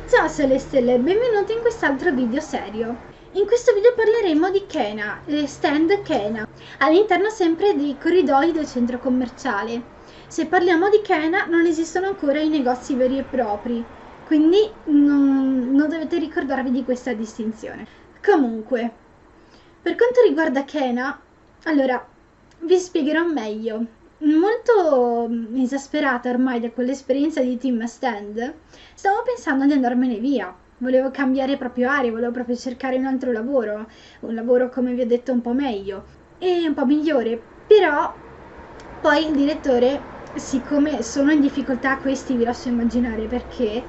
Ciao Celestelle, benvenuti in quest'altro video serio. In questo video parleremo di Kena, stand Kena, all'interno sempre dei corridoi del centro commerciale. Se parliamo di Kena non esistono ancora i negozi veri e propri, quindi non dovete ricordarvi di questa distinzione. Comunque, per quanto riguarda Kena, allora vi spiegherò meglio. Molto esasperata ormai da quell'esperienza di Team Stand, stavo pensando di andarmene via. Volevo cambiare proprio aria, volevo proprio cercare un altro lavoro, un lavoro come vi ho detto un po' meglio e un po' migliore. Però poi il direttore, siccome sono in difficoltà, questi vi lascio immaginare perché,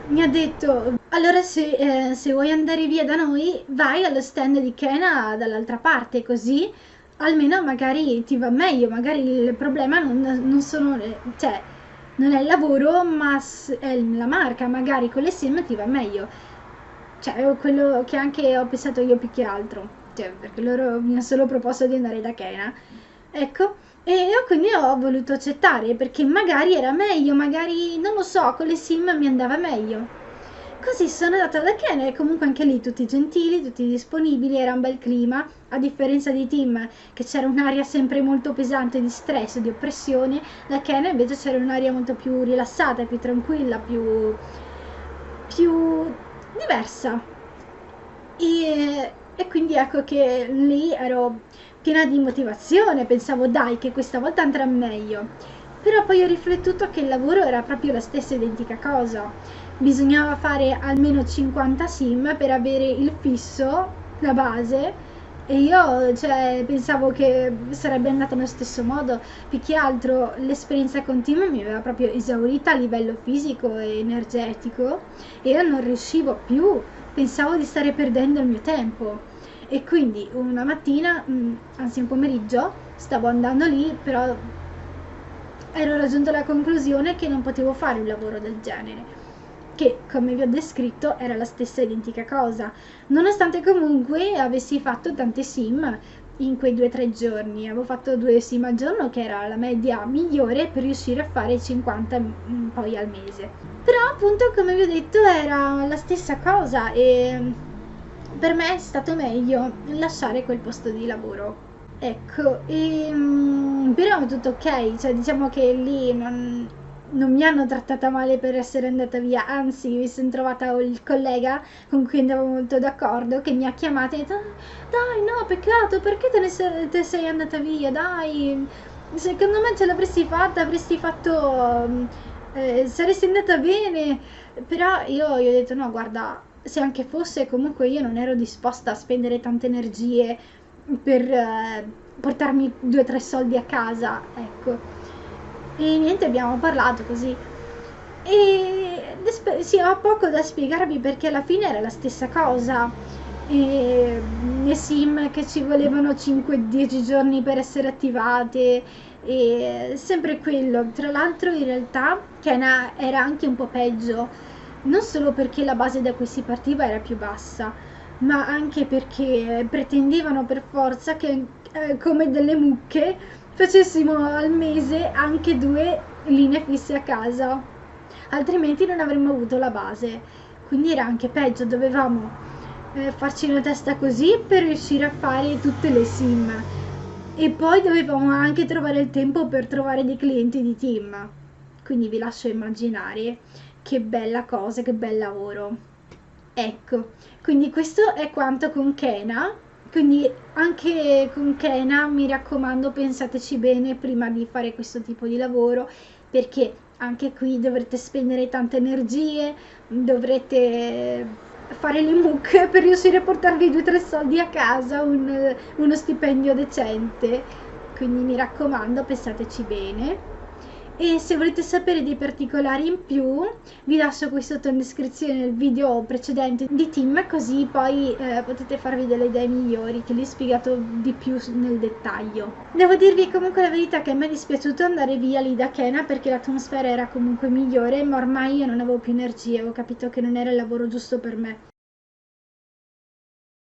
mi ha detto: allora se vuoi andare via da noi vai allo stand di Kena dall'altra parte, così almeno magari ti va meglio, magari il problema non sono, cioè non è il lavoro ma è la marca, magari con le sim ti va meglio. Cioè è quello che anche ho pensato io più che altro, cioè perché loro mi hanno solo proposto di andare da Kena, ecco. E io quindi ho voluto accettare perché magari era meglio, magari non lo so, con le sim mi andava meglio. Così sono andata da Ken e comunque anche lì tutti gentili, tutti disponibili, era un bel clima, a differenza di Tim che c'era un'aria sempre molto pesante di stress, di oppressione, da Ken invece c'era un'aria molto più rilassata, più tranquilla, più diversa. E quindi ecco che lì ero piena di motivazione, pensavo dai che questa volta andrà meglio. Però poi ho riflettuto che il lavoro era proprio la stessa identica cosa. Bisognava fare almeno 50 sim per avere il fisso, la base, e io cioè, pensavo che sarebbe andata nello stesso modo. Più che altro l'esperienza continua mi aveva proprio esaurita a livello fisico e energetico e io non riuscivo più, pensavo di stare perdendo il mio tempo. E quindi una mattina, anzi un pomeriggio, stavo andando lì, però ero raggiunto alla conclusione che non potevo fare un lavoro del genere, che come vi ho descritto era la stessa identica cosa, nonostante comunque avessi fatto tante sim in quei 2 o 3 giorni. Avevo fatto 2 sim al giorno, che era la media migliore per riuscire a fare 50 poi al mese. Però appunto come vi ho detto era la stessa cosa e per me è stato meglio lasciare quel posto di lavoro. Ecco, però è tutto ok, cioè diciamo che lì non mi hanno trattata male per essere andata via, anzi mi sono trovata il collega con cui andavo molto d'accordo che mi ha chiamata e ha detto: "Ah, dai no, peccato, perché te sei andata via, dai, secondo me ce l'avresti fatta, avresti fatto, saresti andata bene". Però io gli ho detto no, guarda, se anche fosse, comunque io non ero disposta a spendere tante energie per portarmi 2 o 3 soldi a casa, ecco. E niente, abbiamo parlato così. E sì, ho poco da spiegarvi perché alla fine era la stessa cosa. E le sim che ci volevano 5-10 giorni per essere attivate, e sempre quello. Tra l'altro in realtà Kena era anche un po' peggio, non solo perché la base da cui si partiva era più bassa, ma anche perché pretendevano per forza che, come delle mucche, facessimo al mese anche 2 linee fisse a casa, altrimenti non avremmo avuto la base. Quindi era anche peggio, dovevamo farci una testa così per riuscire a fare tutte le sim. E poi dovevamo anche trovare il tempo per trovare dei clienti di team. Quindi vi lascio immaginare che bella cosa, che bel lavoro. Ecco, quindi questo è quanto con Kena. Quindi anche con Kena mi raccomando, pensateci bene prima di fare questo tipo di lavoro, perché anche qui dovrete spendere tante energie, dovrete fare le mucche per riuscire a portarvi 2 o 3 soldi a casa, uno stipendio decente. Quindi mi raccomando, pensateci bene. E se volete sapere dei particolari in più, vi lascio qui sotto in descrizione il video precedente di Tim, così poi potete farvi delle idee migliori, che vi ho spiegato di più nel dettaglio. Devo dirvi comunque la verità che a me è dispiaciuto andare via lì da Kena perché l'atmosfera era comunque migliore, ma ormai io non avevo più energie, avevo capito che non era il lavoro giusto per me.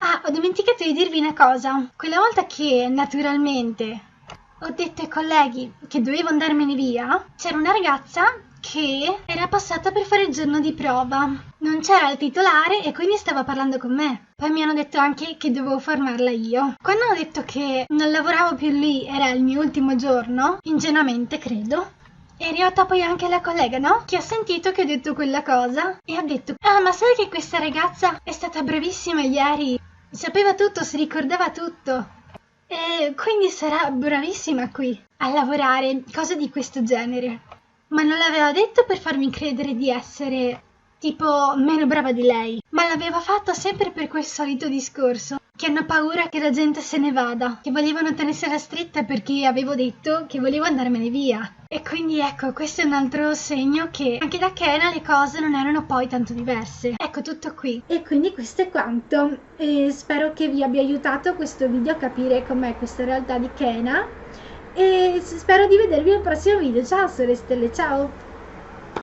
Ah, ho dimenticato di dirvi una cosa. Quella volta che naturalmente ho detto ai colleghi che dovevo andarmene via, c'era una ragazza che era passata per fare il giorno di prova. Non c'era il titolare e quindi stava parlando con me. Poi mi hanno detto anche che dovevo formarla io. Quando ho detto che non lavoravo più lì, era il mio ultimo giorno, ingenuamente credo, è arrivata poi anche la collega, no? Che ha sentito che ho detto quella cosa e ha detto: ah, ma sai che questa ragazza è stata bravissima ieri? Sapeva tutto, si ricordava tutto. E quindi sarà bravissima qui a lavorare, cose di questo genere. Ma non l'aveva detto per farmi credere di essere tipo meno brava di lei, ma l'aveva fatto sempre per quel solito discorso, che hanno paura che la gente se ne vada, che volevano tenersela stretta perché avevo detto che volevo andarmene via. E quindi ecco, questo è un altro segno che anche da Kena le cose non erano poi tanto diverse. Ecco, tutto qui. E quindi questo è quanto. E spero che vi abbia aiutato questo video a capire com'è questa realtà di Kena. E spero di vedervi al prossimo video. Ciao sorelle stelle, ciao!